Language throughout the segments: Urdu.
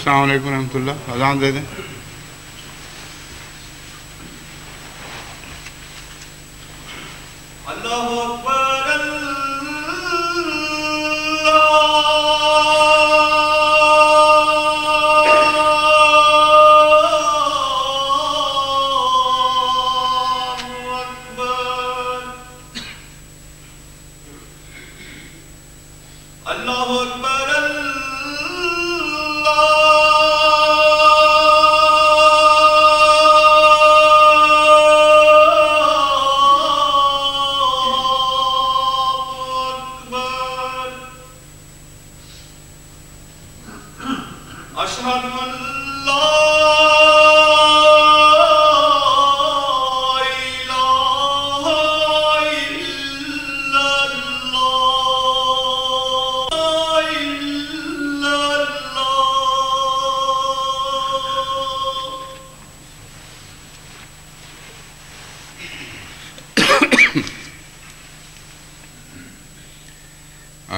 السلام علیکم ورحمۃ اللہ. اذان دے دیں. اللہ اکبر اللہ اکبر اشہد ان لا الہ الا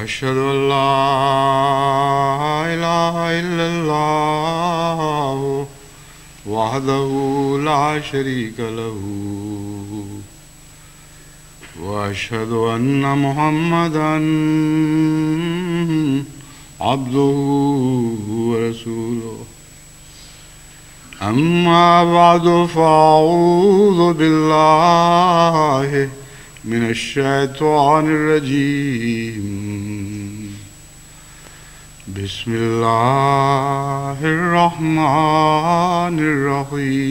اشہد ان لا الہ الا اللہ وحدہ لا شریک لہ واشہد ان محمدا عبدہ ورسولہ. اما بعد فاعوذ باللہ من الشیطان الرجیم. بسم اللہ الرحمن الرحیم.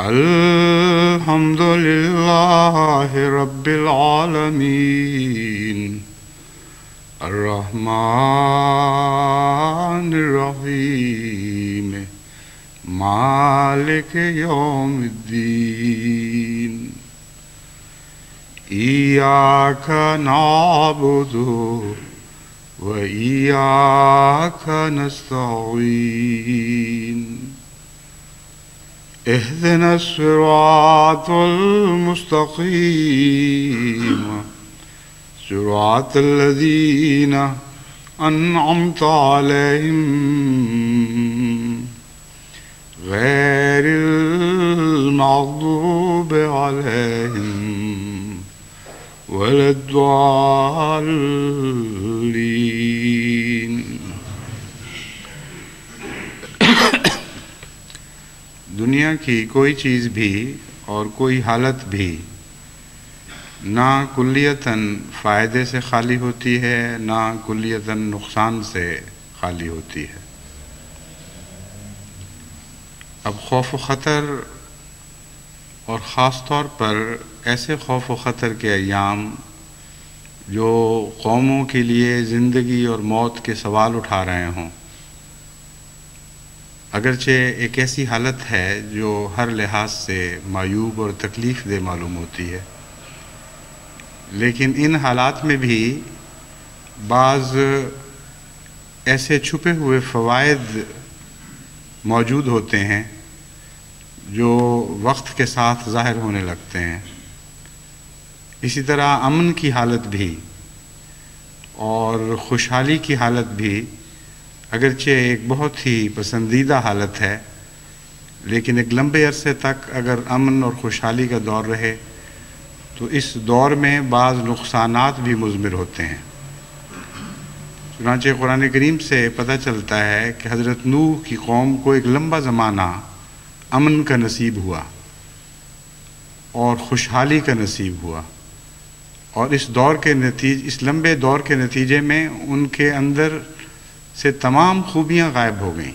الحمد للہ رب العالمین الرحمن الرحیم مالک یوم الدین. ایاک نعبد و ایاک نستعین. اہدنا الصراط المستقیم صراط الذین انعمت علیہم غیر المغضوب علیہم ولا الضالین. دنیا کی کوئی چیز بھی اور کوئی حالت بھی نہ کلیتاً فائدے سے خالی ہوتی ہے نہ کلیتاً نقصان سے خالی ہوتی ہے. اب خوف و خطر اور خاص طور پر ایسے خوف و خطر کے ایام جو قوموں کے لیے زندگی اور موت کے سوال اٹھا رہے ہوں، اگرچہ ایک ایسی حالت ہے جو ہر لحاظ سے معیوب اور تکلیف دہ معلوم ہوتی ہے، لیکن ان حالات میں بھی بعض ایسے چھپے ہوئے فوائد موجود ہوتے ہیں جو وقت کے ساتھ ظاہر ہونے لگتے ہیں. اسی طرح امن کی حالت بھی اور خوشحالی کی حالت بھی اگرچہ ایک بہت ہی پسندیدہ حالت ہے، لیکن ایک لمبے عرصے تک اگر امن اور خوشحالی کا دور رہے تو اس دور میں بعض نقصانات بھی مضمر ہوتے ہیں. چنانچہ قرآن کریم سے پتہ چلتا ہے کہ حضرت نوح کی قوم کو ایک لمبا زمانہ امن کا نصیب ہوا اور خوشحالی کا نصیب ہوا، اور اس لمبے دور کے نتیجے میں ان کے اندر سے تمام خوبیاں غائب ہو گئیں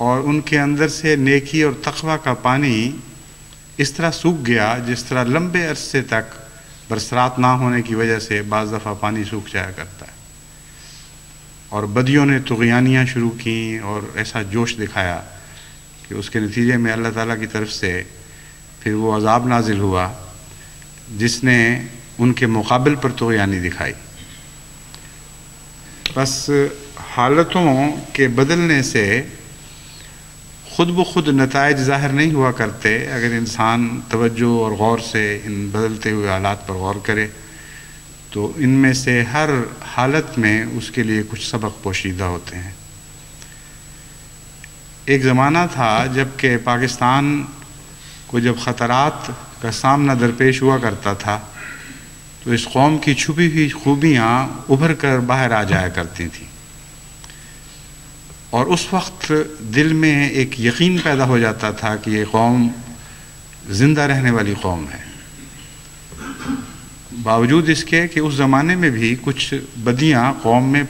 اور ان کے اندر سے نیکی اور تقوی کا پانی اس طرح سوکھ گیا جس طرح لمبے عرصے تک برسات نہ ہونے کی وجہ سے بعض دفعہ پانی سوکھ جایا کرتا ہے. اور بدیوں نے طغیانیاں شروع کیں اور ایسا جوش دکھایا کہ اس کے نتیجے میں اللہ تعالیٰ کی طرف سے پھر وہ عذاب نازل ہوا جس نے ان کے مقابل پر طغیانی دکھائی. بس حالتوں کے بدلنے سے خود بخود نتائج ظاہر نہیں ہوا کرتے. اگر انسان توجہ اور غور سے ان بدلتے ہوئے حالات پر غور کرے تو ان میں سے ہر حالت میں اس کے لیے کچھ سبق پوشیدہ ہوتے ہیں۔ ایک زمانہ تھا جب کہ پاکستان کو جب خطرات کا سامنا درپیش ہوا کرتا تھا تو اس قوم کی چھپی ہوئی خوبیاں ابھر کر باہر آ جایا کرتی تھیں، اور اس وقت دل میں ایک یقین پیدا ہو جاتا تھا کہ یہ قوم زندہ رہنے والی قوم ہے، باوجود اس کے کہ اس زمانے میں بھی کچھ بدیاں قوم میں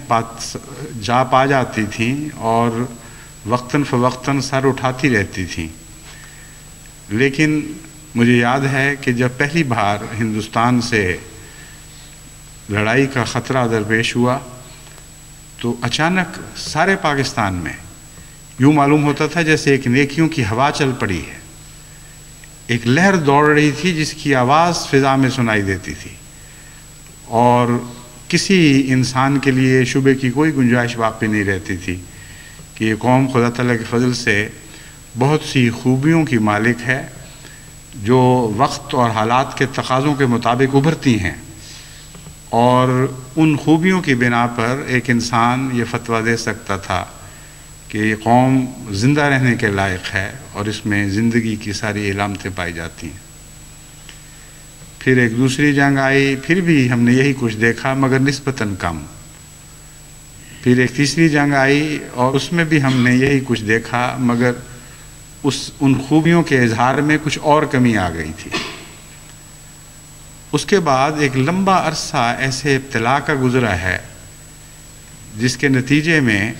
پا جاتی تھیں اور وقتاً فوقتاً سر اٹھاتی رہتی تھیں۔ لیکن مجھے یاد ہے کہ جب پہلی بار ہندوستان سے لڑائی کا خطرہ درپیش ہوا تو اچانک سارے پاکستان میں یوں معلوم ہوتا تھا جیسے ایک نیکیوں کی ہوا چل پڑی ہے، ایک لہر دوڑ رہی تھی جس کی آواز فضا میں سنائی دیتی تھی، اور کسی انسان کے لیے شبے کی کوئی گنجائش باقی نہیں رہتی تھی کہ یہ قوم خدا تعالیٰ کے فضل سے بہت سی خوبیوں کی مالک ہے جو وقت اور حالات کے تقاضوں کے مطابق ابھرتی ہیں، اور ان خوبیوں کی بنا پر ایک انسان یہ فتویٰ دے سکتا تھا کہ یہ قوم زندہ رہنے کے لائق ہے اور اس میں زندگی کی ساری علامتیں پائی جاتی ہیں۔ پھر ایک دوسری جنگ آئی، پھر بھی ہم نے یہی کچھ دیکھا مگر نسبتاً کم۔ پھر ایک تیسری جنگ آئی اور اس میں بھی ہم نے یہی کچھ دیکھا مگر ان خوبیوں کے اظہار میں کچھ اور کمی آ گئی تھی۔ اس کے بعد ایک لمبا عرصہ ایسے ابتلا کا گزرا ہے جس کے نتیجے میں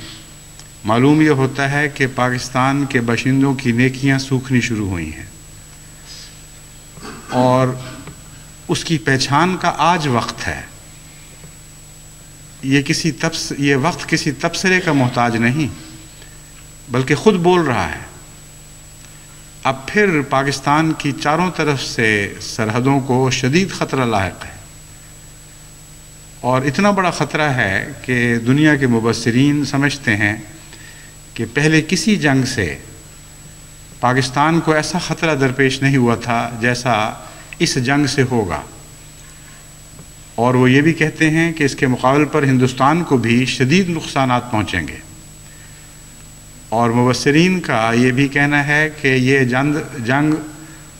معلوم یہ ہوتا ہے کہ پاکستان کے باشندوں کی نیکیاں سوکھنی شروع ہوئی ہیں، اور اس کی پہچان کا آج وقت ہے۔ یہ وقت کسی تبصرے کا محتاج نہیں بلکہ خود بول رہا ہے۔ اب پھر پاکستان کی چاروں طرف سے سرحدوں کو شدید خطرہ لاحق ہے، اور اتنا بڑا خطرہ ہے کہ دنیا کے مبصرین سمجھتے ہیں کہ پہلے کسی جنگ سے پاکستان کو ایسا خطرہ درپیش نہیں ہوا تھا جیسا اس جنگ سے ہوگا، اور وہ یہ بھی کہتے ہیں کہ اس کے مقابل پر ہندوستان کو بھی شدید نقصانات پہنچیں گے، اور مبصرین کا یہ بھی کہنا ہے کہ یہ جنگ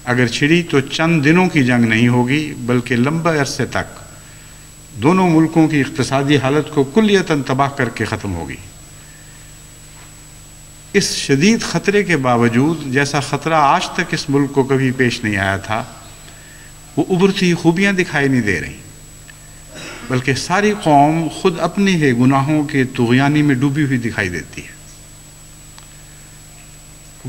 اگر چھڑی تو چند دنوں کی جنگ نہیں ہوگی بلکہ لمبے عرصے تک دونوں ملکوں کی اقتصادی حالت کو کلیتاً تباہ کر کے ختم ہوگی۔ اس شدید خطرے کے باوجود جیسا خطرہ آج تک اس ملک کو کبھی پیش نہیں آیا تھا، وہ ابھرتی خوبیاں دکھائی نہیں دے رہی، بلکہ ساری قوم خود اپنے ہی گناہوں کے طغیانی میں ڈوبی ہوئی دکھائی دیتی ہے۔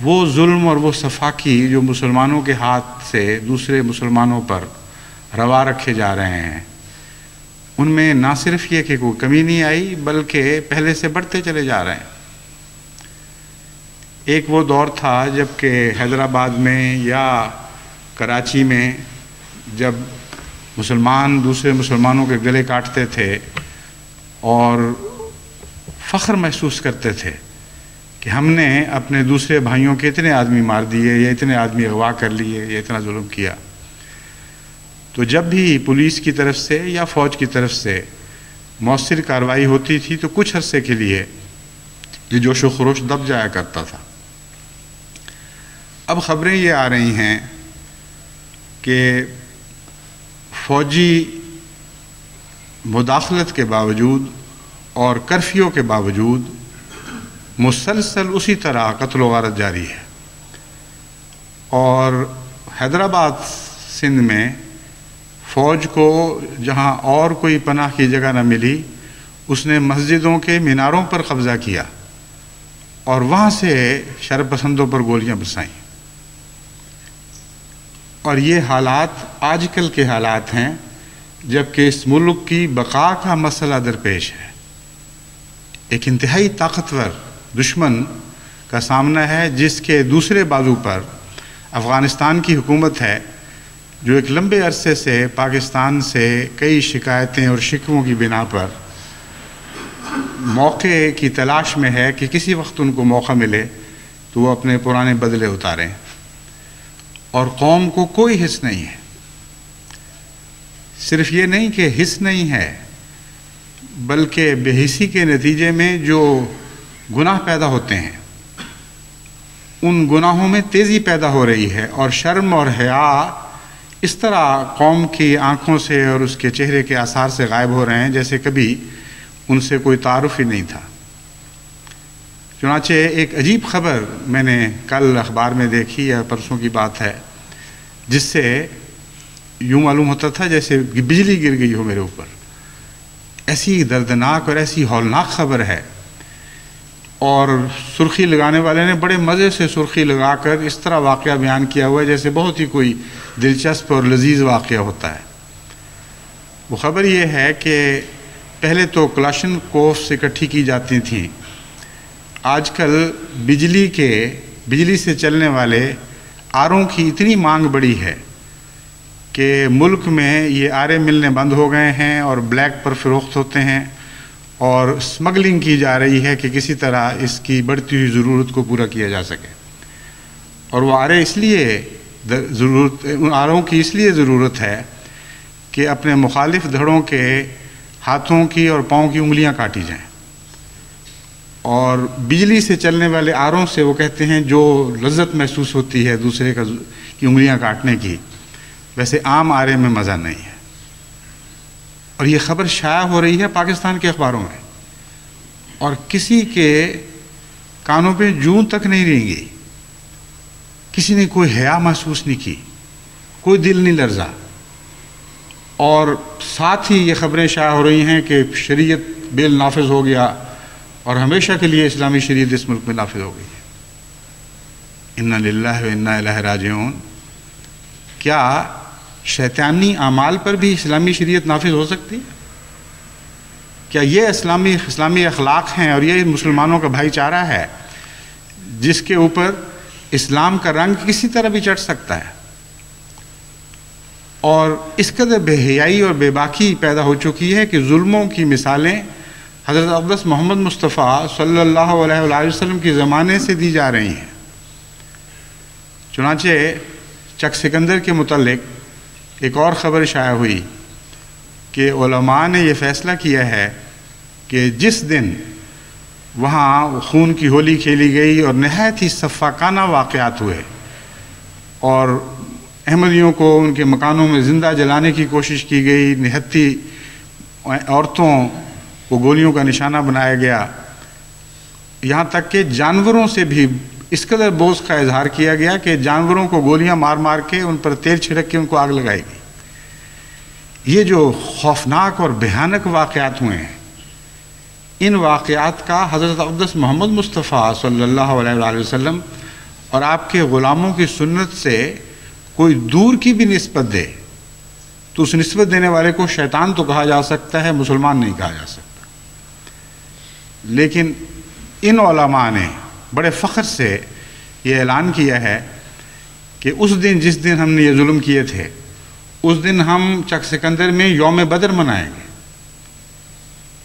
وہ ظلم اور وہ سفاکی جو مسلمانوں کے ہاتھ سے دوسرے مسلمانوں پر روا رکھے جا رہے ہیں، ان میں نہ صرف یہ کہ کوئی کمی نہیں آئی بلکہ پہلے سے بڑھتے چلے جا رہے ہیں۔ ایک وہ دور تھا جب کہ حیدرآباد میں یا کراچی میں جب مسلمان دوسرے مسلمانوں کے گلے کاٹتے تھے اور فخر محسوس کرتے تھے کہ ہم نے اپنے دوسرے بھائیوں کے اتنے آدمی مار دیے یا اتنے آدمی اغوا کر لیے یا اتنا ظلم کیا، تو جب بھی پولیس کی طرف سے یا فوج کی طرف سے مؤثر کارروائی ہوتی تھی تو کچھ عرصے کے لیے یہ جوش و خروش دب جایا کرتا تھا۔ اب خبریں یہ آ رہی ہیں کہ فوجی مداخلت کے باوجود اور کرفیو کے باوجود مسلسل اسی طرح قتل و غارت جاری ہے، اور حیدرآباد سندھ میں فوج کو جہاں اور کوئی پناہ کی جگہ نہ ملی، اس نے مسجدوں کے میناروں پر قبضہ کیا اور وہاں سے شر پسندوں پر گولیاں برسائیں، اور یہ حالات آج کل کے حالات ہیں جبکہ اس ملک کی بقا کا مسئلہ درپیش ہے۔ ایک انتہائی طاقتور دشمن کا سامنا ہے جس کے دوسرے بازو پر افغانستان کی حکومت ہے جو ایک لمبے عرصے سے پاکستان سے کئی شکایتیں اور شکووں کی بنا پر موقع کی تلاش میں ہے کہ کسی وقت ان کو موقع ملے تو وہ اپنے پرانے بدلے اتاریں، اور قوم کو کوئی حس نہیں ہے، صرف یہ نہیں کہ حس نہیں ہے، بلکہ بے حسی کے نتیجے میں جو گناہ پیدا ہوتے ہیں ان گناہوں میں تیزی پیدا ہو رہی ہے، اور شرم اور حیا اس طرح قوم کی آنکھوں سے اور اس کے چہرے کے آثار سے غائب ہو رہے ہیں جیسے کبھی ان سے کوئی تعارف ہی نہیں تھا۔ چنانچہ ایک عجیب خبر میں نے کل اخبار میں دیکھی، یا پرسوں کی بات ہے، جس سے یوں معلوم ہوتا تھا جیسے بجلی گر گئی ہو میرے اوپر۔ ایسی دردناک اور ایسی ہولناک خبر ہے، اور سرخی لگانے والے نے بڑے مزے سے سرخی لگا کر اس طرح واقعہ بیان کیا ہوا ہے جیسے بہت ہی کوئی دلچسپ اور لذیذ واقعہ ہوتا ہے۔ وہ خبر یہ ہے کہ پہلے تو کلاشن کوفس اکٹھی کی جاتی تھیں، آج کل بجلی سے چلنے والے آروں کی اتنی مانگ بڑھی ہے کہ ملک میں یہ آرے ملنے بند ہو گئے ہیں اور بلیک پر فروخت ہوتے ہیں، اور اسمگلنگ کی جا رہی ہے کہ کسی طرح اس کی بڑھتی ہوئی ضرورت کو پورا کیا جا سکے۔ اور وہ آرے ان آروں کی اس لیے ضرورت ہے کہ اپنے مخالف دھڑوں کے ہاتھوں کی اور پاؤں کی انگلیاں کاٹی جائیں، اور بجلی سے چلنے والے آروں سے وہ کہتے ہیں جو لذت محسوس ہوتی ہے دوسرے کی انگلیاں کاٹنے کی، ویسے عام آرے میں مزہ نہیں ہے۔ اور یہ خبر شائع ہو رہی ہے پاکستان کے اخباروں میں، اور کسی کے کانوں پہ جوں تک نہیں رینگی، کسی نے کوئی حیا محسوس نہیں کی، کوئی دل نہیں لرزا، اور ساتھ ہی یہ خبریں شائع ہو رہی ہیں کہ شریعت بل نافذ ہو گیا اور ہمیشہ کے لیے اسلامی شریعت اس ملک میں نافذ ہو گئی ہے۔ انا للہ و انا الیہ راجعون۔ کیا شیطانی اعمال پر بھی اسلامی شریعت نافذ ہو سکتی ہے؟ کیا یہ اسلامی اخلاق ہیں اور یہ مسلمانوں کا بھائی چارہ ہے جس کے اوپر اسلام کا رنگ کسی طرح بھی چڑھ سکتا ہے؟ اور اس قدر بے حیائی اور بے باکی پیدا ہو چکی ہے کہ ظلموں کی مثالیں حضرت اقدس محمد مصطفیٰ صلی اللہ علیہ وآلہ وسلم کے زمانے سے دی جا رہی ہیں۔ چنانچہ چک سکندر کے متعلق ایک اور خبر شائع ہوئی کہ علماء نے یہ فیصلہ کیا ہے کہ جس دن وہاں خون کی ہولی کھیلی گئی اور نہایت ہی سفاکانہ واقعات ہوئے اور احمدیوں کو ان کے مکانوں میں زندہ جلانے کی کوشش کی گئی، نہتی عورتوں کو گولیوں کا نشانہ بنایا گیا، یہاں تک کہ جانوروں سے بھی اس قدر بغض کا اظہار کیا گیا کہ جانوروں کو گولیاں مار مار کے ان پر تیل چھڑک کے ان کو آگ لگائی گئی۔ یہ جو خوفناک اور بھیانک واقعات ہوئے ہیں، ان واقعات کا حضرت اقدس محمد مصطفیٰ صلی اللہ علیہ وآلہ وسلم اور آپ کے غلاموں کی سنت سے کوئی دور کی بھی نسبت دے تو اس نسبت دینے والے کو شیطان تو کہا جا سکتا ہے، مسلمان نہیں کہا جا سکتا۔ لیکن ان علماء نے بڑے فخر سے یہ اعلان کیا ہے کہ اس دن جس دن ہم نے یہ ظلم کیے تھے، اس دن ہم چک سکندر میں یوم بدر منائیں گے۔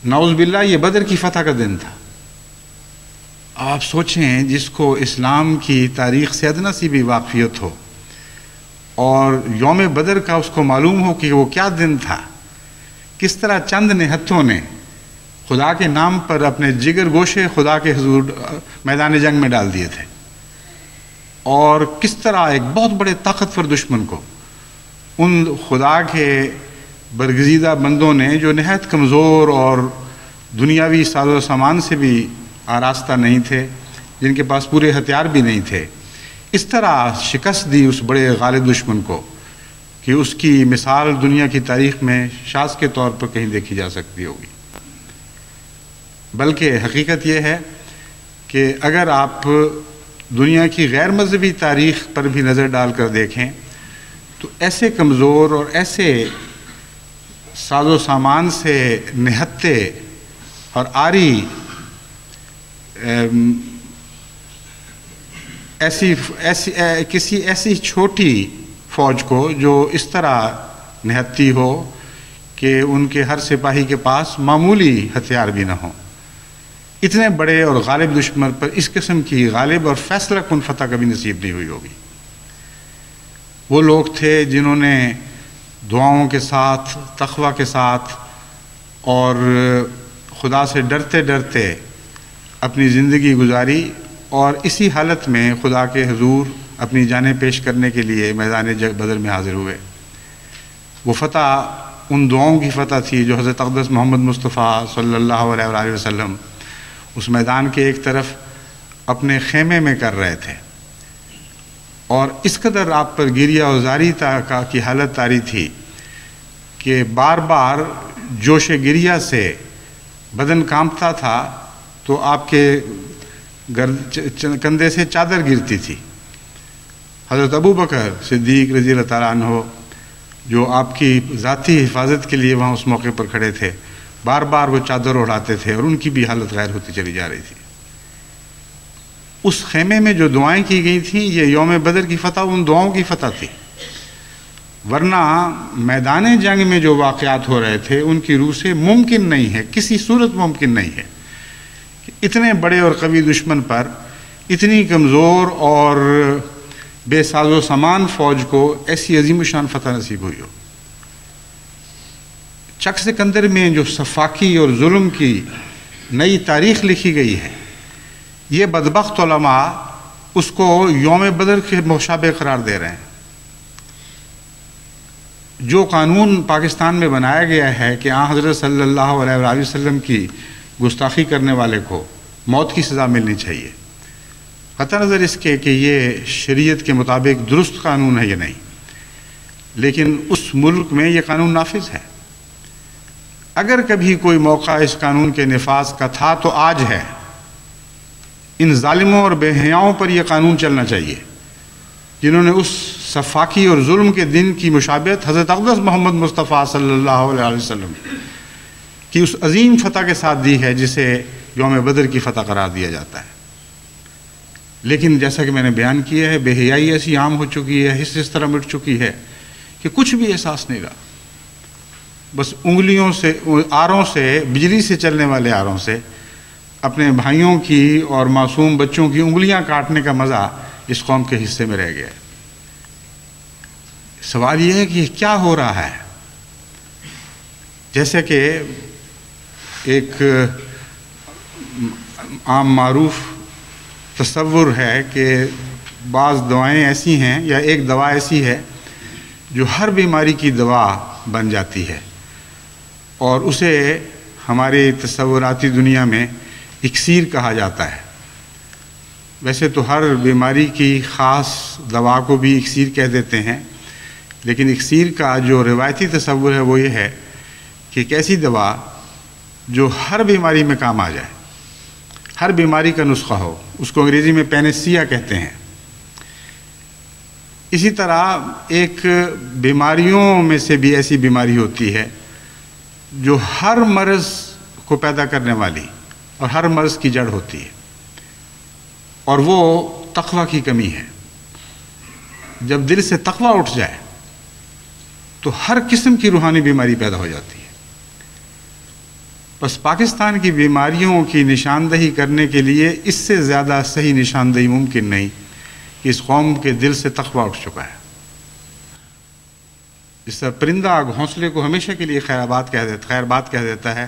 نعوذ باللہ، یہ بدر کی فتح کا دن تھا۔ آپ سوچیں، جس کو اسلام کی تاریخ سے ادنا سی بھی واقفیت ہو اور یوم بدر کا اس کو معلوم ہو کہ وہ کیا دن تھا، کس طرح چند نہتوں نے خدا کے نام پر اپنے جگر گوشے خدا کے حضور میدان جنگ میں ڈال دیے تھے، اور کس طرح ایک بہت بڑے طاقتور دشمن کو ان خدا کے برگزیدہ بندوں نے جو نہایت کمزور اور دنیاوی ساز و سامان سے بھی آراستہ نہیں تھے، جن کے پاس پورے ہتھیار بھی نہیں تھے، اس طرح شکست دی اس بڑے غالب دشمن کو کہ اس کی مثال دنیا کی تاریخ میں شاذ کے طور پر کہیں دیکھی جا سکتی ہوگی۔ بلکہ حقیقت یہ ہے کہ اگر آپ دنیا کی غیر مذہبی تاریخ پر بھی نظر ڈال کر دیکھیں تو ایسے کمزور اور ایسے ساز و سامان سے نہتے اور آری کسی ایسی چھوٹی فوج کو جو اس طرح نہتی ہو کہ ان کے ہر سپاہی کے پاس معمولی ہتھیار بھی نہ ہوں، اتنے بڑے اور غالب دشمن پر اس قسم کی غالب اور فیصلہ کن فتح کبھی نصیب نہیں ہوئی ہوگی۔ وہ لوگ تھے جنہوں نے دعاؤں کے ساتھ، تقوی کے ساتھ اور خدا سے ڈرتے ڈرتے اپنی زندگی گزاری، اور اسی حالت میں خدا کے حضور اپنی جانیں پیش کرنے کے لیے میدان بدر میں حاضر ہوئے۔ وہ فتح ان دعاؤں کی فتح تھی جو حضرت اقدس محمد مصطفیٰ صلی اللہ علیہ وآلہ وسلم اس میدان کے ایک طرف اپنے خیمے میں کر رہے تھے، اور اس قدر آپ پر گریہ و زاری کی حالت طاری تھی کہ بار بار جوش گریہ سے بدن کانپتا تھا تو آپ کے کندھے سے چادر گرتی تھی۔ حضرت ابو بکر صدیق رضی اللہ تعالیٰ عنہ جو آپ کی ذاتی حفاظت کے لیے وہاں اس موقع پر کھڑے تھے، بار بار وہ چادر اڑاتے تھے اور ان کی بھی حالت غیر ہوتی چلی جا رہی تھی۔ اس خیمے میں جو دعائیں کی گئی تھیں، یہ یوم بدر کی فتح ان دعاؤں کی فتح تھی، ورنہ میدان جنگ میں جو واقعات ہو رہے تھے ان کی روح سے ممکن نہیں ہے، کسی صورت ممکن نہیں ہے کہ اتنے بڑے اور قوی دشمن پر اتنی کمزور اور بے ساز و سامان فوج کو ایسی عظیم الشان فتح نصیب ہوئی ہو۔ چک سکندر میں جو سفاکی اور ظلم کی نئی تاریخ لکھی گئی ہے، یہ بدبخت علماء اس کو یوم بدر کے مشابہ قرار دے رہے ہیں۔ جو قانون پاکستان میں بنایا گیا ہے کہ حضرت صلی اللہ علیہ وآلہ وسلم کی گستاخی کرنے والے کو موت کی سزا ملنی چاہیے، قطع نظر اس کے کہ یہ شریعت کے مطابق درست قانون ہے یا نہیں، لیکن اس ملک میں یہ قانون نافذ ہے۔ اگر کبھی کوئی موقع اس قانون کے نفاذ کا تھا تو آج ہے۔ ان ظالموں اور بے حیاؤں پر یہ قانون چلنا چاہیے جنہوں نے اس سفاکی اور ظلم کے دن کی مشابہت حضرت اقدس محمد مصطفیٰ صلی اللہ علیہ وسلم کی اس عظیم فتح کے ساتھ دی ہے جسے یوم بدر کی فتح قرار دیا جاتا ہے۔ لیکن جیسا کہ میں نے بیان کیا ہے، بے حیائی ایسی عام ہو چکی ہے، اس طرح مٹ چکی ہے کہ کچھ بھی احساس نہیں رہا۔ بس انگلیوں سے، آروں سے، بجلی سے چلنے والے آروں سے اپنے بھائیوں کی اور معصوم بچوں کی انگلیاں کاٹنے کا مزہ اس قوم کے حصے میں رہ گیا ہے۔ سوال یہ ہے کہ یہ کیا ہو رہا ہے؟ جیسے کہ ایک عام معروف تصور ہے کہ بعض دوائیں ایسی ہیں یا ایک دوا ایسی ہے جو ہر بیماری کی دوا بن جاتی ہے، اور اسے ہماری تصوراتی دنیا میں اکسیر کہا جاتا ہے۔ ویسے تو ہر بیماری کی خاص دوا کو بھی اکسیر کہہ دیتے ہیں، لیکن اکسیر کا جو روایتی تصور ہے وہ یہ ہے کہ ایک ایسی دوا جو ہر بیماری میں کام آ جائے، ہر بیماری کا نسخہ ہو، اس کو انگریزی میں پینیسیا کہتے ہیں۔ اسی طرح ایک بیماریوں میں سے بھی ایسی بیماری ہوتی ہے جو ہر مرض کو پیدا کرنے والی اور ہر مرض کی جڑ ہوتی ہے، اور وہ تقوی کی کمی ہے۔ جب دل سے تقوی اٹھ جائے تو ہر قسم کی روحانی بیماری پیدا ہو جاتی ہے۔ بس پاکستان کی بیماریوں کی نشاندہی کرنے کے لیے اس سے زیادہ صحیح نشاندہی ممکن نہیں کہ اس قوم کے دل سے تقوی اٹھ چکا ہے۔ جس طرح پرندہ گھونسلے کو ہمیشہ کے لیے خیر بات کہہ دیتا ہے،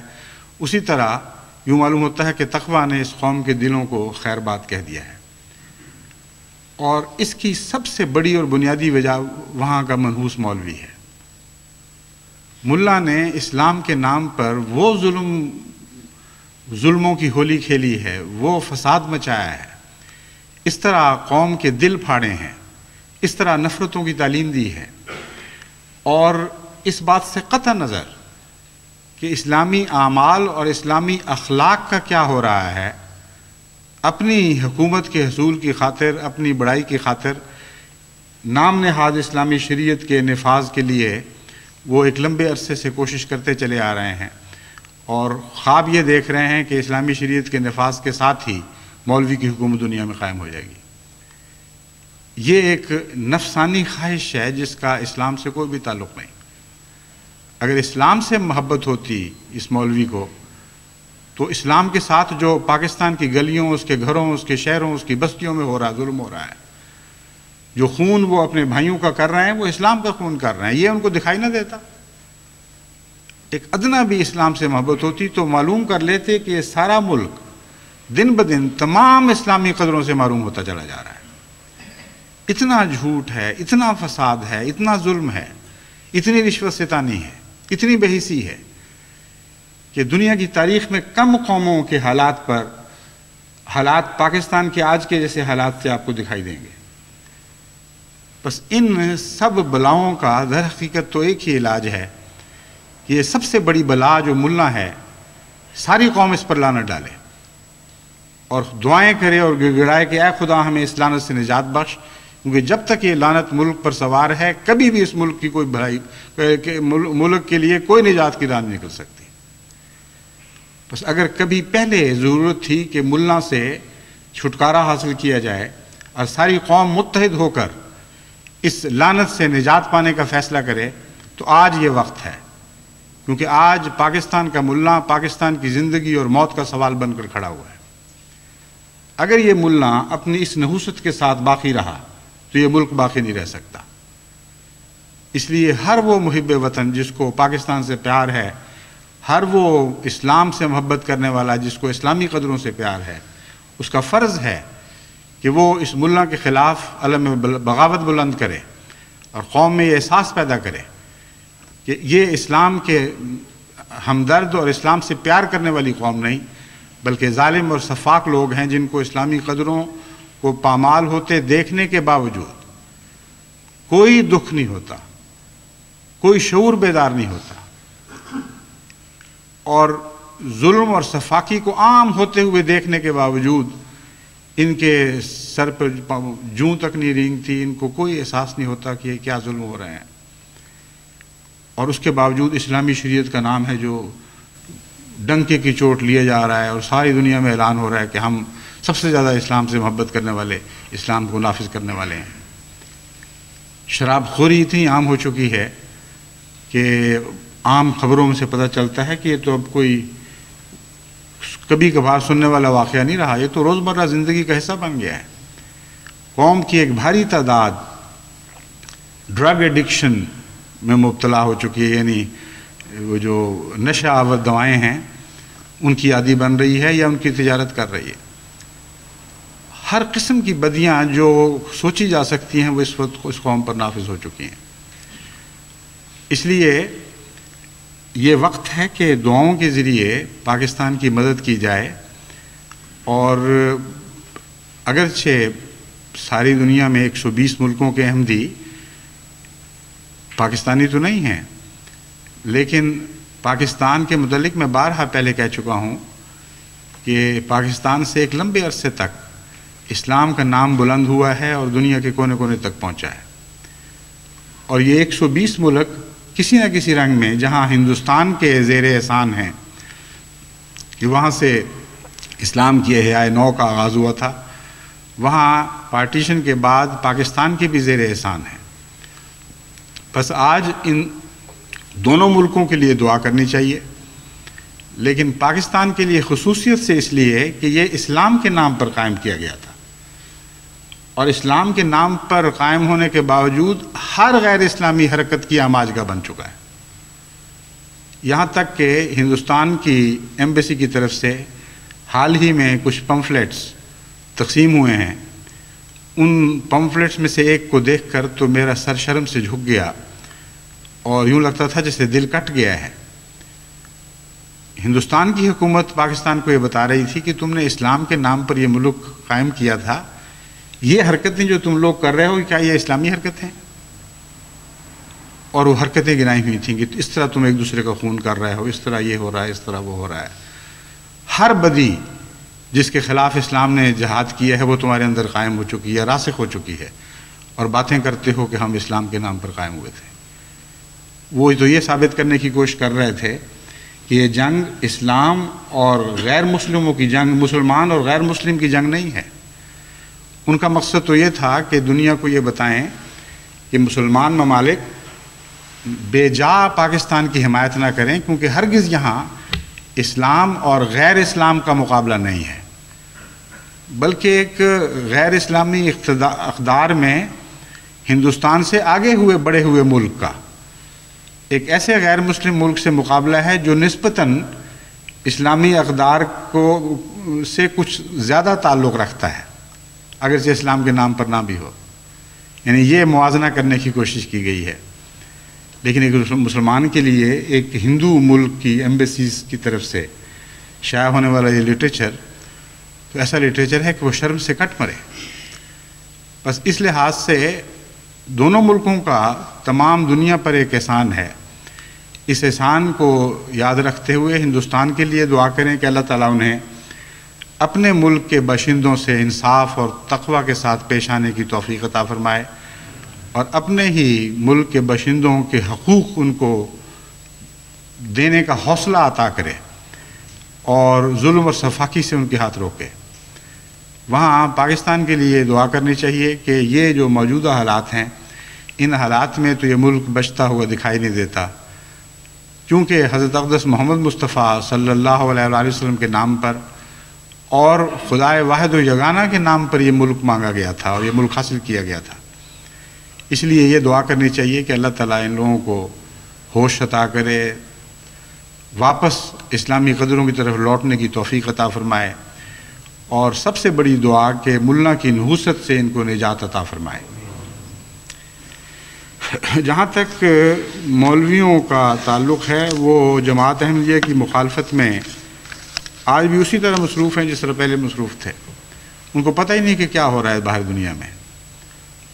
اسی طرح یوں معلوم ہوتا ہے کہ تقوی نے اس قوم کے دلوں کو خیر بات کہہ دیا ہے۔ اور اس کی سب سے بڑی اور بنیادی وجہ وہاں کا منحوس مولوی ہے۔ ملا نے اسلام کے نام پر وہ ظلموں کی ہولی کھیلی ہے، وہ فساد مچایا ہے، اس طرح قوم کے دل پھاڑے ہیں، اس طرح نفرتوں کی تعلیم دی ہے، اور اس بات سے قطع نظر کہ اسلامی اعمال اور اسلامی اخلاق کا کیا ہو رہا ہے، اپنی حکومت کے حصول کی خاطر، اپنی بڑائی کی خاطر، نام نہاد اسلامی شریعت کے نفاذ کے لیے وہ ایک لمبے عرصے سے کوشش کرتے چلے آ رہے ہیں، اور خواب یہ دیکھ رہے ہیں کہ اسلامی شریعت کے نفاذ کے ساتھ ہی مولوی کی حکومت دنیا میں قائم ہو جائے گی۔ یہ ایک نفسانی خواہش ہے جس کا اسلام سے کوئی بھی تعلق نہیں۔ اگر اسلام سے محبت ہوتی اس مولوی کو، تو اسلام کے ساتھ جو پاکستان کی گلیوں، اس کے گھروں، اس کے شہروں، اس کی بستیوں میں ہو رہا ظلم ہو رہا ہے، جو خون وہ اپنے بھائیوں کا کر رہے ہیں وہ اسلام کا خون کر رہے ہیں، یہ ان کو دکھائی نہ دیتا؟ ایک ادنا بھی اسلام سے محبت ہوتی تو معلوم کر لیتے کہ یہ سارا ملک دن بدن تمام اسلامی قدروں سے معروم ہوتا چلا جا رہا ہے۔ اتنا جھوٹ ہے، اتنا فساد ہے، اتنا ظلم ہے، اتنی رشوت ستانی ہے، اتنی بے حسی ہے کہ دنیا کی تاریخ میں کم قوموں کے حالات پاکستان کے آج کے جیسے حالات سے آپ کو دکھائی دیں گے۔ بس ان سب بلاؤں کا در حقیقت تو ایک ہی علاج ہے کہ یہ سب سے بڑی بلا جو ملا ہے، ساری قوم اس پر لعنت ڈالے اور دعائیں کرے اور گڑ گڑائے کہ اے خدا ہمیں اس لعنت سے نجات بخش، کیونکہ جب تک یہ لعنت ملک پر سوار ہے کبھی بھی اس ملک کی کوئی بھلائی ملک کے لیے کوئی نجات کی راہ نہیں نکل سکتی۔ بس اگر کبھی پہلے ضرورت تھی کہ ملا سے چھٹکارا حاصل کیا جائے اور ساری قوم متحد ہو کر اس لعنت سے نجات پانے کا فیصلہ کرے تو آج یہ وقت ہے، کیونکہ آج پاکستان کا ملا پاکستان کی زندگی اور موت کا سوال بن کر کھڑا ہوا ہے۔ اگر یہ ملا اپنی اس نحوست کے ساتھ باقی رہا تو یہ ملک باقی نہیں رہ سکتا۔ اس لیے ہر وہ محب وطن جس کو پاکستان سے پیار ہے، ہر وہ اسلام سے محبت کرنے والا جس کو اسلامی قدروں سے پیار ہے، اس کا فرض ہے کہ وہ اس ملا کے خلاف علم بغاوت بلند کرے اور قوم میں یہ احساس پیدا کرے کہ یہ اسلام کے ہمدرد اور اسلام سے پیار کرنے والی قوم نہیں، بلکہ ظالم اور سفاک لوگ ہیں جن کو اسلامی قدروں کو پامال ہوتے دیکھنے کے باوجود کوئی دکھ نہیں ہوتا، کوئی شعور بیدار نہیں ہوتا، اور ظلم اور سفاکی کو عام ہوتے ہوئے دیکھنے کے باوجود ان کے سر پر جوں تک نہیں رینگتی، ان کو کوئی احساس نہیں ہوتا کہ یہ کیا ظلم ہو رہے ہیں، اور اس کے باوجود اسلامی شریعت کا نام ہے جو ڈنکے کی چوٹ لیا جا رہا ہے اور ساری دنیا میں اعلان ہو رہا ہے کہ ہم سب سے زیادہ اسلام سے محبت کرنے والے، اسلام کو نافذ کرنے والے ہیں۔ شراب خوری اتنی عام ہو چکی ہے کہ عام خبروں میں سے پتہ چلتا ہے کہ یہ تو اب کوئی کبھی کبھار سننے والا واقعہ نہیں رہا، یہ تو روزمرہ زندگی کا حصہ بن گیا ہے۔ قوم کی ایک بھاری تعداد ڈرگ ایڈکشن میں مبتلا ہو چکی ہے، یعنی وہ جو نشہ آور دوائیں ہیں ان کی عادی بن رہی ہے یا ان کی تجارت کر رہی ہے۔ ہر قسم کی بدیاں جو سوچی جا سکتی ہیں وہ اس وقت اس قوم پر نافذ ہو چکی ہیں۔ اس لیے یہ وقت ہے کہ دعاؤں کے ذریعے پاکستان کی مدد کی جائے، اور اگرچہ ساری دنیا میں 120 ملکوں کے احمدی پاکستانی تو نہیں ہیں، لیکن پاکستان کے متعلق میں بارہا پہلے کہہ چکا ہوں کہ پاکستان سے ایک لمبے عرصے تک اسلام کا نام بلند ہوا ہے اور دنیا کے کونے کونے تک پہنچا ہے، اور یہ 120 ملک کسی نہ کسی رنگ میں جہاں ہندوستان کے زیر احسان ہیں کہ وہاں سے اسلام کی احیاء نو کا آغاز ہوا تھا، وہاں پارٹیشن کے بعد پاکستان کی بھی زیر احسان ہے۔ بس آج ان دونوں ملکوں کے لیے دعا کرنی چاہیے، لیکن پاکستان کے لیے خصوصیت سے اس لیے کہ یہ اسلام کے نام پر قائم کیا گیا تھا، اور اسلام کے نام پر قائم ہونے کے باوجود ہر غیر اسلامی حرکت کی آماجگاہ بن چکا ہے۔ یہاں تک کہ ہندوستان کی ایمبیسی کی طرف سے حال ہی میں کچھ پمفلیٹس تقسیم ہوئے ہیں، ان پمفلیٹس میں سے ایک کو دیکھ کر تو میرا سر شرم سے جھک گیا اور یوں لگتا تھا جیسے دل کٹ گیا ہے۔ ہندوستان کی حکومت پاکستان کو یہ بتا رہی تھی کہ تم نے اسلام کے نام پر یہ ملک قائم کیا تھا، یہ حرکتیں جو تم لوگ کر رہے ہو کیا یہ اسلامی حرکتیں؟ اور وہ حرکتیں گنائی ہوئی تھیں کہ اس طرح تم ایک دوسرے کا خون کر رہے ہو، اس طرح یہ ہو رہا ہے، اس طرح وہ ہو رہا ہے۔ ہر بدی جس کے خلاف اسلام نے جہاد کیا ہے وہ تمہارے اندر قائم ہو چکی ہے، راسخ ہو چکی ہے، اور باتیں کرتے ہو کہ ہم اسلام کے نام پر قائم ہوئے تھے۔ وہ تو یہ ثابت کرنے کی کوشش کر رہے تھے کہ یہ جنگ اسلام اور غیر مسلموں کی جنگ، مسلمان اور غیر مسلم کی جنگ نہیں ہے۔ ان کا مقصد تو یہ تھا کہ دنیا کو یہ بتائیں کہ مسلمان ممالک بے جا پاکستان کی حمایت نہ کریں، کیونکہ ہرگز یہاں اسلام اور غیر اسلام کا مقابلہ نہیں ہے، بلکہ ایک غیر اسلامی اقدار میں ہندوستان سے آگے ہوئے بڑے ہوئے ملک کا ایک ایسے غیر مسلم ملک سے مقابلہ ہے جو نسبتاً اسلامی اقدار سے کچھ زیادہ تعلق رکھتا ہے، اگرچہ اسلام کے نام پر نہ بھی ہو. یعنی یہ موازنہ کرنے کی کوشش کی گئی ہے. لیکن ایک مسلمان کے لیے ایک ہندو ملک کی ایمبیسیز کی طرف سے شائع ہونے والا یہ لٹریچر تو ایسا لٹریچر ہے کہ وہ شرم سے کٹ مرے. بس اس لحاظ سے دونوں ملکوں کا تمام دنیا پر ایک احسان ہے. اس احسان کو یاد رکھتے ہوئے ہندوستان کے لیے دعا کریں کہ اللہ تعالیٰ انہیں اپنے ملک کے باشندوں سے انصاف اور تقوی کے ساتھ پیش آنے کی توفیق عطا فرمائے اور اپنے ہی ملک کے باشندوں کے حقوق ان کو دینے کا حوصلہ عطا کرے اور ظلم اور سفاکی سے ان کے ہاتھ روکے. وہاں پاکستان کے لیے دعا کرنی چاہیے کہ یہ جو موجودہ حالات ہیں ان حالات میں تو یہ ملک بچتا ہوا دکھائی نہیں دیتا، کیونکہ حضرت اقدس محمد مصطفیٰ صلی اللہ علیہ وآلہ وسلم کے نام پر اور خدائے واحد و یگانہ کے نام پر یہ ملک مانگا گیا تھا اور یہ ملک حاصل کیا گیا تھا. اس لیے یہ دعا کرنی چاہیے کہ اللہ تعالیٰ ان لوگوں کو ہوش عطا کرے، واپس اسلامی قدروں کی طرف لوٹنے کی توفیق عطا فرمائے، اور سب سے بڑی دعا کہ ملا کی نحوست سے ان کو نجات عطا فرمائے. جہاں تک مولویوں کا تعلق ہے وہ جماعت احمدیہ کی مخالفت میں آج بھی اسی طرح مصروف ہیں جس طرح پہلے مصروف تھے. ان کو پتہ ہی نہیں کہ کیا ہو رہا ہے باہر دنیا میں،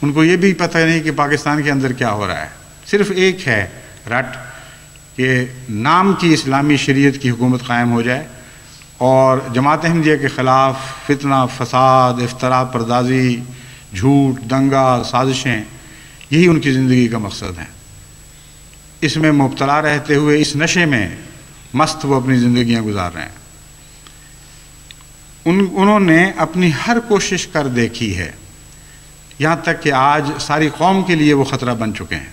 ان کو یہ بھی پتہ نہیں کہ پاکستان کے اندر کیا ہو رہا ہے. صرف ایک ہے رٹ کہ نام کی اسلامی شریعت کی حکومت قائم ہو جائے اور جماعت احمدیہ کے خلاف فتنہ، فساد، افتراء پردازی، جھوٹ، دنگا، سازشیں، یہی ان کی زندگی کا مقصد ہے. اس میں مبتلا رہتے ہوئے اس نشے میں مست وہ اپنی زندگیاں گزار رہے ہیں. انہوں نے اپنی ہر کوشش کر دیکھی ہے، یہاں تک کہ آج ساری قوم کے لیے وہ خطرہ بن چکے ہیں.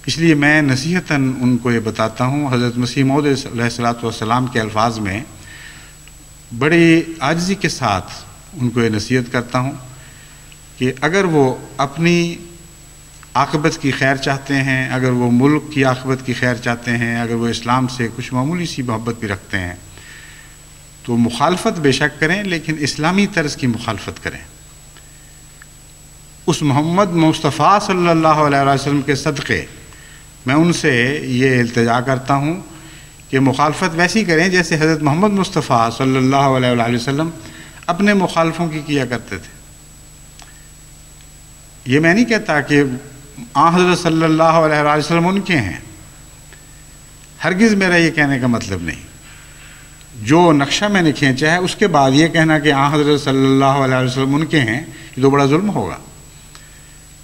اس لیے میں نصیحتاً ان کو یہ بتاتا ہوں، حضرت مسیح موعود علیہ الصلوۃ والسلام کے الفاظ میں بڑی عاجزی کے ساتھ ان کو یہ نصیحت کرتا ہوں کہ اگر وہ اپنی عاقبت کی خیر چاہتے ہیں، اگر وہ ملک کی عاقبت کی خیر چاہتے ہیں، اگر وہ اسلام سے کچھ معمولی سی محبت بھی رکھتے ہیں تو مخالفت بے شک کریں، لیکن اسلامی طرز کی مخالفت کریں. اس محمد مصطفیٰ صلی اللہ علیہ وسلم کے صدقے میں ان سے یہ التجا کرتا ہوں کہ مخالفت ویسی کریں جیسے حضرت محمد مصطفیٰ صلی اللہ علیہ وسلم اپنے مخالفوں کی کیا کرتے تھے. یہ میں نہیں کہتا کہ حضرت صلی اللہ علیہ وسلم ان کے ہیں، ہرگز میرا یہ کہنے کا مطلب نہیں. جو نقشہ میں نے کھینچا ہے اس کے بعد یہ کہنا کہ حضرت صلی اللہ علیہ وسلم ان کے ہیں، یہ تو بڑا ظلم ہوگا.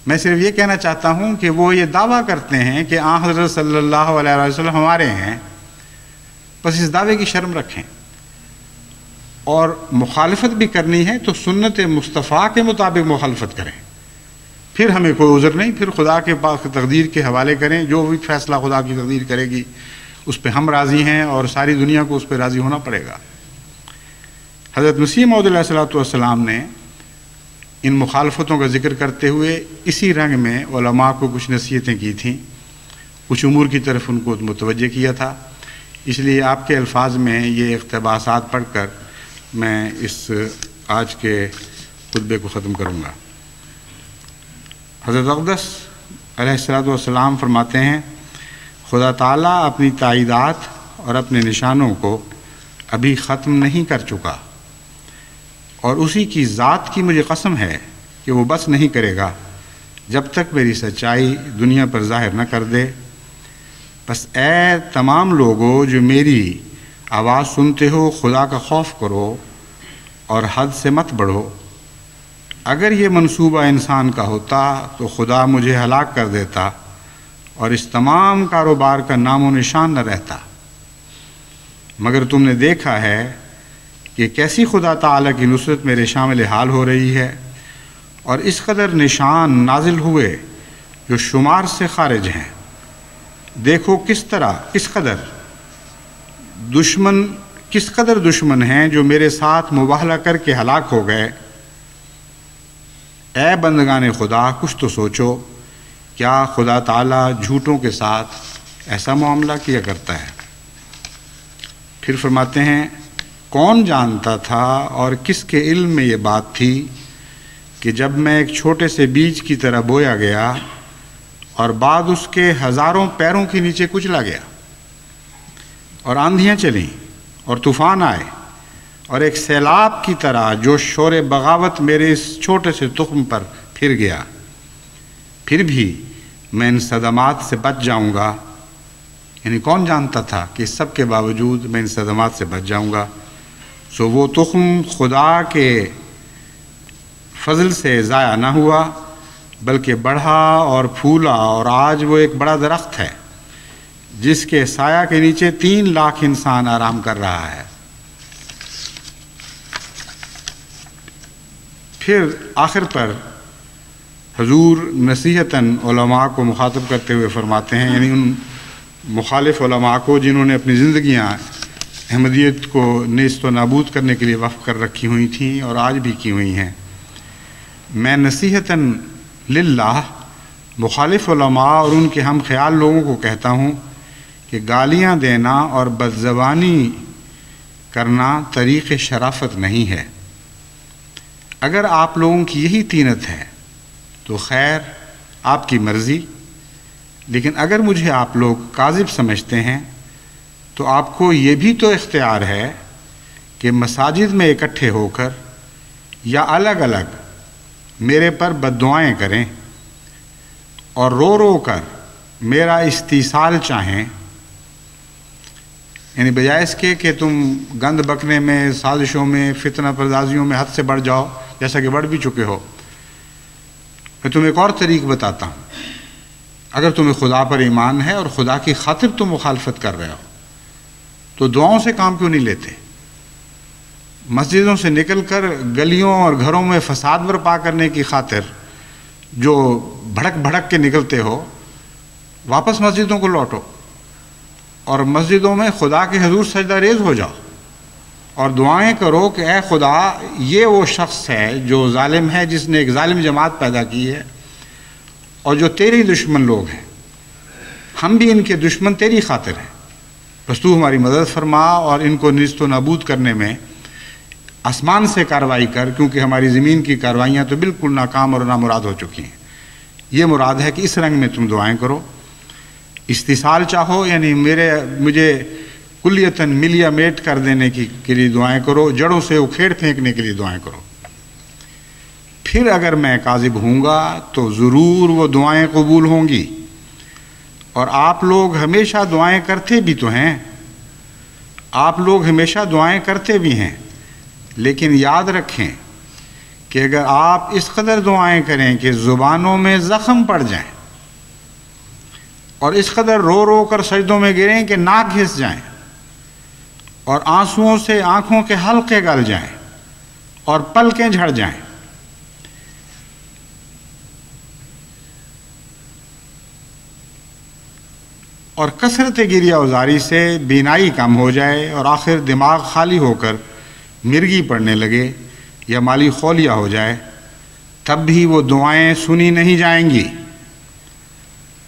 میں صرف یہ کہنا چاہتا ہوں کہ وہ یہ دعویٰ کرتے ہیں کہ حضرت صلی اللہ علیہ وسلم ہمارے ہیں، بس اس دعوے کی شرم رکھیں. اور مخالفت بھی کرنی ہے تو سنت مصطفیٰ کے مطابق مخالفت کریں، پھر ہمیں کوئی عذر نہیں، پھر خدا کے پاس تقدیر کے حوالے کریں. جو بھی فیصلہ خدا کی تقدیر کرے گی اس پہ ہم راضی ہیں اور ساری دنیا کو اس پہ راضی ہونا پڑے گا. حضرت مسیح موعود علیہ الصلوۃ والسلام نے ان مخالفتوں کا ذکر کرتے ہوئے اسی رنگ میں علماء کو کچھ نصیحتیں کی تھیں، کچھ امور کی طرف ان کو متوجہ کیا تھا. اس لیے آپ کے الفاظ میں یہ اقتباسات پڑھ کر میں اس آج کے خطبے کو ختم کروں گا. حضرت اقدس علیہ الصلوۃ والسلام فرماتے ہیں، خدا تعالیٰ اپنی تائیدات اور اپنے نشانوں کو ابھی ختم نہیں کر چکا، اور اسی کی ذات کی مجھے قسم ہے کہ وہ بس نہیں کرے گا جب تک میری سچائی دنیا پر ظاہر نہ کر دے. بس اے تمام لوگوں جو میری آواز سنتے ہو، خدا کا خوف کرو اور حد سے مت بڑھو. اگر یہ منصوبہ انسان کا ہوتا تو خدا مجھے ہلاک کر دیتا اور اس تمام کاروبار کا نام و نشان نہ رہتا. مگر تم نے دیکھا ہے کہ کیسی خدا تعالیٰ کی نصرت میرے شامل حال ہو رہی ہے، اور اس قدر نشان نازل ہوئے جو شمار سے خارج ہیں. دیکھو کس قدر دشمن ہیں جو میرے ساتھ مباہلہ کر کے ہلاک ہو گئے. اے بندگان خدا کچھ تو سوچو، کیا خدا تعالیٰ جھوٹوں کے ساتھ ایسا معاملہ کیا کرتا ہے؟ پھر فرماتے ہیں کون جانتا تھا اور کس کے علم میں یہ بات تھی کہ جب میں ایک چھوٹے سے بیج کی طرح بویا گیا اور بعد اس کے ہزاروں پیروں کے نیچے کچلا گیا، اور آندھیاں چلیں اور طوفان آئے اور ایک سیلاب کی طرح جو شور بغاوت میرے اس چھوٹے سے تخم پر پھر گیا، پھر بھی میں ان صدمات سے بچ جاؤں گا۔ یعنی کون جانتا تھا کہ اس سب کے باوجود میں ان صدمات سے بچ جاؤں گا؟ سو وہ تخم خدا کے فضل سے ضائع نہ ہوا، بلکہ بڑھا اور پھولا، اور آج وہ ایک بڑا درخت ہے جس کے سایہ کے نیچے 3 لاکھ انسان آرام کر رہا ہے۔ پھر آخر پر حضور نصیحتاً علماء کو مخاطب کرتے ہوئے فرماتے ہیں، یعنی ان مخالف علماء کو جنہوں نے اپنی زندگیاں احمدیت کو نیست و نابود کرنے کے لیے وقف کر رکھی ہوئی تھیں اور آج بھی کی ہوئی ہیں، میں نصیحتاً للہ مخالف علماء اور ان کے ہم خیال لوگوں کو کہتا ہوں کہ گالیاں دینا اور بدزبانی کرنا طریق شرافت نہیں ہے۔ اگر آپ لوگوں کی یہی طینت ہے تو خیر، آپ کی مرضی، لیکن اگر مجھے آپ لوگ کاذب سمجھتے ہیں تو آپ کو یہ بھی تو اختیار ہے کہ مساجد میں اکٹھے ہو کر یا الگ الگ میرے پر بددعائیں کریں اور رو رو کر میرا استیصال چاہیں، یعنی بجائے اس کے کہ تم گند بکنے میں، سازشوں میں، فتنہ پردازیوں میں حد سے بڑھ جاؤ، جیسا کہ بڑھ بھی چکے ہو۔ میں تمہیں ایک اور طریق بتاتا ہوں، اگر تمہیں خدا پر ایمان ہے اور خدا کی خاطر تم مخالفت کر رہے ہو تو دعاؤں سے کام کیوں نہیں لیتے؟ مسجدوں سے نکل کر گلیوں اور گھروں میں فساد برپا کرنے کی خاطر جو بھڑک بھڑک کے نکلتے ہو، واپس مسجدوں کو لوٹو اور مسجدوں میں خدا کے حضور سجدہ ریز ہو جاؤ اور دعائیں کرو کہ اے خدا، یہ وہ شخص ہے جو ظالم ہے، جس نے ایک ظالم جماعت پیدا کی ہے اور جو تیری دشمن لوگ ہیں، ہم بھی ان کے دشمن تیری خاطر ہیں، بس تو ہماری مدد فرما اور ان کو نیست و نابود کرنے میں آسمان سے کارروائی کر، کیونکہ ہماری زمین کی کارروائیاں تو بالکل ناکام اور نامراد ہو چکی ہیں۔ یہ مراد ہے کہ اس رنگ میں تم دعائیں کرو، استیصال چاہو، یعنی مجھے کلیتاً ملیا میٹ کر دینے کے لیے دعائیں کرو، جڑوں سے اکھیڑ پھینکنے کے لیے دعائیں کرو۔ پھر اگر میں کاذب ہوں گا تو ضرور وہ دعائیں قبول ہوں گی، اور آپ لوگ ہمیشہ دعائیں کرتے بھی تو ہیں، آپ لوگ ہمیشہ دعائیں کرتے بھی ہیں، لیکن یاد رکھیں کہ اگر آپ اس قدر دعائیں کریں کہ زبانوں میں زخم پڑ جائیں اور اس قدر رو رو کر سجدوں میں گریں کہ ناک گھس جائیں اور آنسوؤں سے آنکھوں کے حلقے گل جائیں اور پلکیں جھڑ جائیں، اور کثرت گریہ وزاری سے بینائی کم ہو جائے اور آخر دماغ خالی ہو کر مرگی پڑنے لگے یا مالی خولیہ ہو جائے، تب بھی وہ دعائیں سنی نہیں جائیں گی،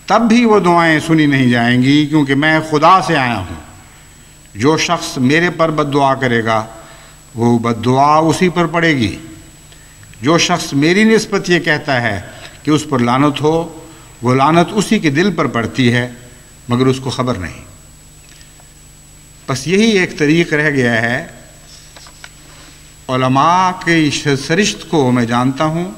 تب بھی وہ دعائیں سنی نہیں جائیں گی، کیونکہ میں خدا سے آیا ہوں۔ جو شخص میرے پر بد دعا کرے گا وہ بد دعا اسی پر پڑے گی، جو شخص میری نسبت یہ کہتا ہے کہ اس پر لعنت ہو، وہ لعنت اسی کے دل پر پڑتی ہے مگر اس کو خبر نہیں۔ بس یہی ایک طریق رہ گیا ہے۔ علماء کی سرشت کو میں جانتا ہوں،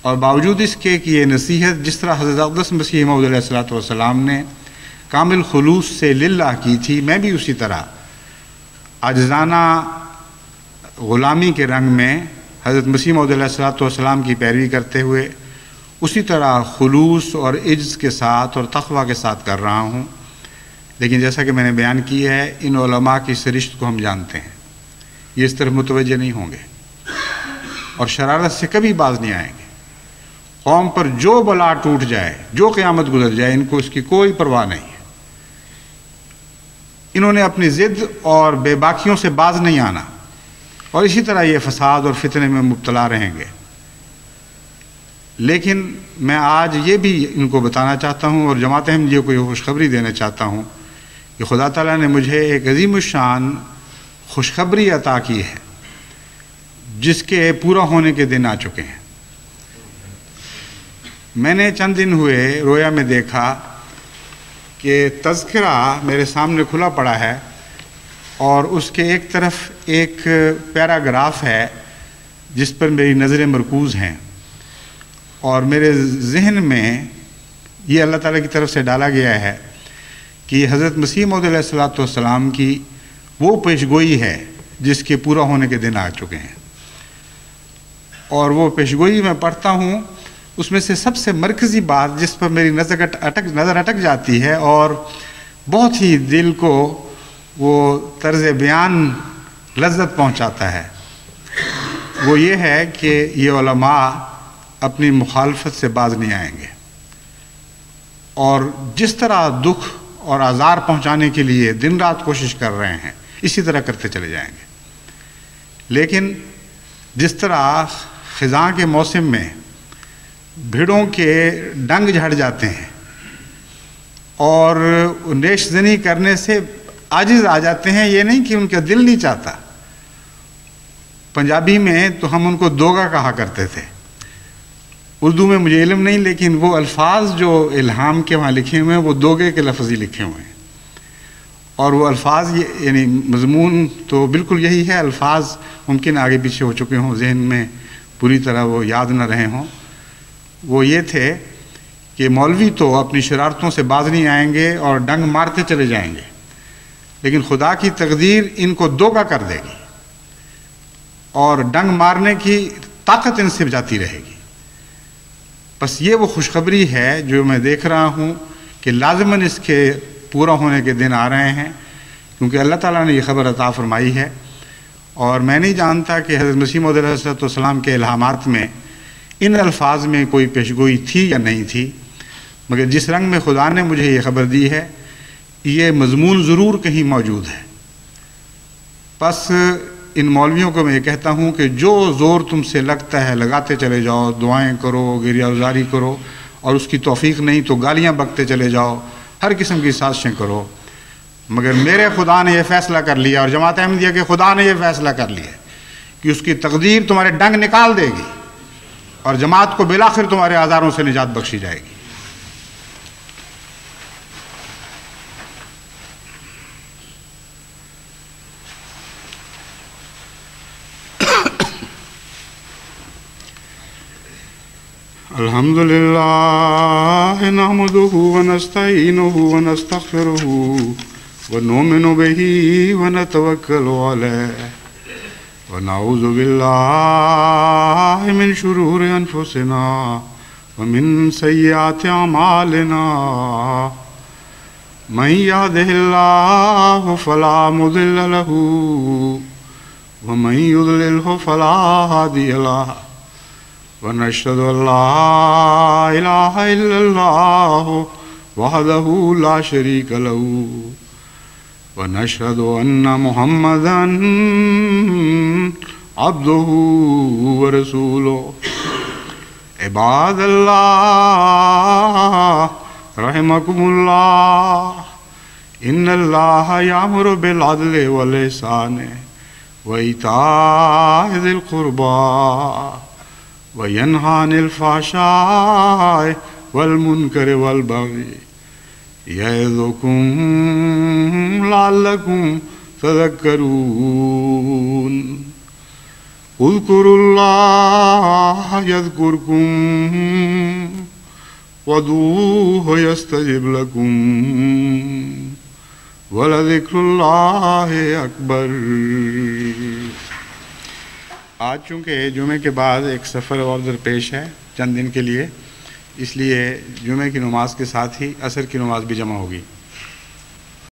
اور باوجود اس کے کہ یہ نصیحت جس طرح حضرت اقدس مسیح موعود علیہ الصلوۃ والسلام نے کامل خلوص سے للہ کی تھی، میں بھی اسی طرح عاجزانہ غلامی کے رنگ میں حضرت مسیح موعود علیہ الصلوۃ والسلام کی پیروی کرتے ہوئے اسی طرح خلوص اور عجز کے ساتھ اور تقویٰ کے ساتھ کر رہا ہوں۔ لیکن جیسا کہ میں نے بیان کی ہے، ان علماء کی سرشت کو ہم جانتے ہیں، یہ اس طرح متوجہ نہیں ہوں گے اور شرارت سے کبھی باز نہیں آئیں گے۔ قوم پر جو بلا ٹوٹ جائے، جو قیامت گزر جائے، ان کو اس کی کوئی پرواہ نہیں ہے۔ انہوں نے اپنی ضد اور بے باکیوں سے باز نہیں آنا، اور اسی طرح یہ فساد اور فتنے میں مبتلا رہیں گے۔ لیکن میں آج یہ بھی ان کو بتانا چاہتا ہوں اور جماعت احمدیہ کو یہ خوشخبری دینا چاہتا ہوں کہ خدا تعالیٰ نے مجھے ایک عظیم الشان خوشخبری عطا کی ہے جس کے پورا ہونے کے دن آ چکے ہیں۔ میں نے چند دن ہوئے رویا میں دیکھا کہ تذکرہ میرے سامنے کھلا پڑا ہے اور اس کے ایک طرف ایک پیراگراف ہے جس پر میری نظریں مرکوز ہیں، اور میرے ذہن میں یہ اللہ تعالیٰ کی طرف سے ڈالا گیا ہے کہ حضرت مسیح موعود علیہ الصلوۃ والسلام کی وہ پیشگوئی ہے جس کے پورا ہونے کے دن آ چکے ہیں۔ اور وہ پیشگوئی میں پڑھتا ہوں، اس میں سے سب سے مرکزی بات جس پر میری نظر اٹک جاتی ہے اور بہت ہی دل کو وہ طرز بیان لذت پہنچاتا ہے، وہ یہ ہے کہ یہ علماء اپنی مخالفت سے باز نہیں آئیں گے، اور جس طرح دکھ اور آزار پہنچانے کے لیے دن رات کوشش کر رہے ہیں اسی طرح کرتے چلے جائیں گے۔ لیکن جس طرح خزاں کے موسم میں بھیڑوں کے ڈنگ جھڑ جاتے ہیں اور نیش زنی کرنے سے عاجز آ جاتے ہیں، یہ نہیں کہ ان کا دل نہیں چاہتا۔ پنجابی میں تو ہم ان کو دوگا کہا کرتے تھے، اردو میں مجھے علم نہیں، لیکن وہ الفاظ جو الہام کے وہاں لکھے ہوئے ہیں وہ دوگے کے لفظ ہی لکھے ہوئے ہیں، اور وہ الفاظ یعنی مضمون تو بالکل یہی ہے۔ الفاظ ممکن آگے پیچھے ہو چکے ہوں، ذہن میں پوری طرح وہ یاد نہ رہے ہوں۔ وہ یہ تھے کہ مولوی تو اپنی شرارتوں سے باز نہیں آئیں گے اور ڈنگ مارتے چلے جائیں گے، لیکن خدا کی تقدیر ان کو دوگا کر دے گی اور ڈنگ مارنے کی طاقت ان سے جاتی رہے گی۔ بس یہ وہ خوشخبری ہے جو میں دیکھ رہا ہوں کہ لازماً اس کے پورا ہونے کے دن آ رہے ہیں، کیونکہ اللہ تعالیٰ نے یہ خبر عطا فرمائی ہے۔ اور میں نہیں جانتا کہ حضرت مسیح موعود علیہ السلام کے الہامات میں ان الفاظ میں کوئی پیشگوئی تھی یا نہیں تھی، مگر جس رنگ میں خدا نے مجھے یہ خبر دی ہے یہ مضمون ضرور کہیں موجود ہے۔ بس ان مولویوں کو میں یہ کہتا ہوں کہ جو زور تم سے لگتا ہے لگاتے چلے جاؤ، دعائیں کرو، گریہ گزاری کرو، اور اس کی توفیق نہیں تو گالیاں بکتے چلے جاؤ، ہر قسم کی سازشیں کرو، مگر میرے خدا نے یہ فیصلہ کر لیا اور جماعت احمدیہ کے خدا نے یہ فیصلہ کر لیا کہ اس کی تقدیر تمہارے ڈنگ نکال دے گی اور جماعت کو بالآخر تمہارے آزاروں سے نجات بخشی جائے گی۔ الحمد لله نحمده ونستعينه ونستغفره ونؤمن به ونتوكل عليه ونعوذ بالله من شرور أنفسنا ومن سيئات أعمالنا من يهده الله فلا مضل له ومن يضلله فلا هادي له ونشهد أن لا إله إلا الله وحده لا شريك له ونشهد أن محمدا عبده ورسوله عباد الله رحمكم الله إن الله يأمر بالعدل والإحسان وإيتاء ذي القربى وينهى عن الفحشاء والمنكر والبغي يعظكم لعلكم تذكرون اذكروا الله يذكركم وادعوه يستجب لكم ولذكر الله أكبر۔ آج چونکہ جمعے کے بعد ایک سفر اور درپیش ہے چند دن کے لیے، اس لیے جمعے کی نماز کے ساتھ ہی عصر کی نماز بھی جمع ہوگی۔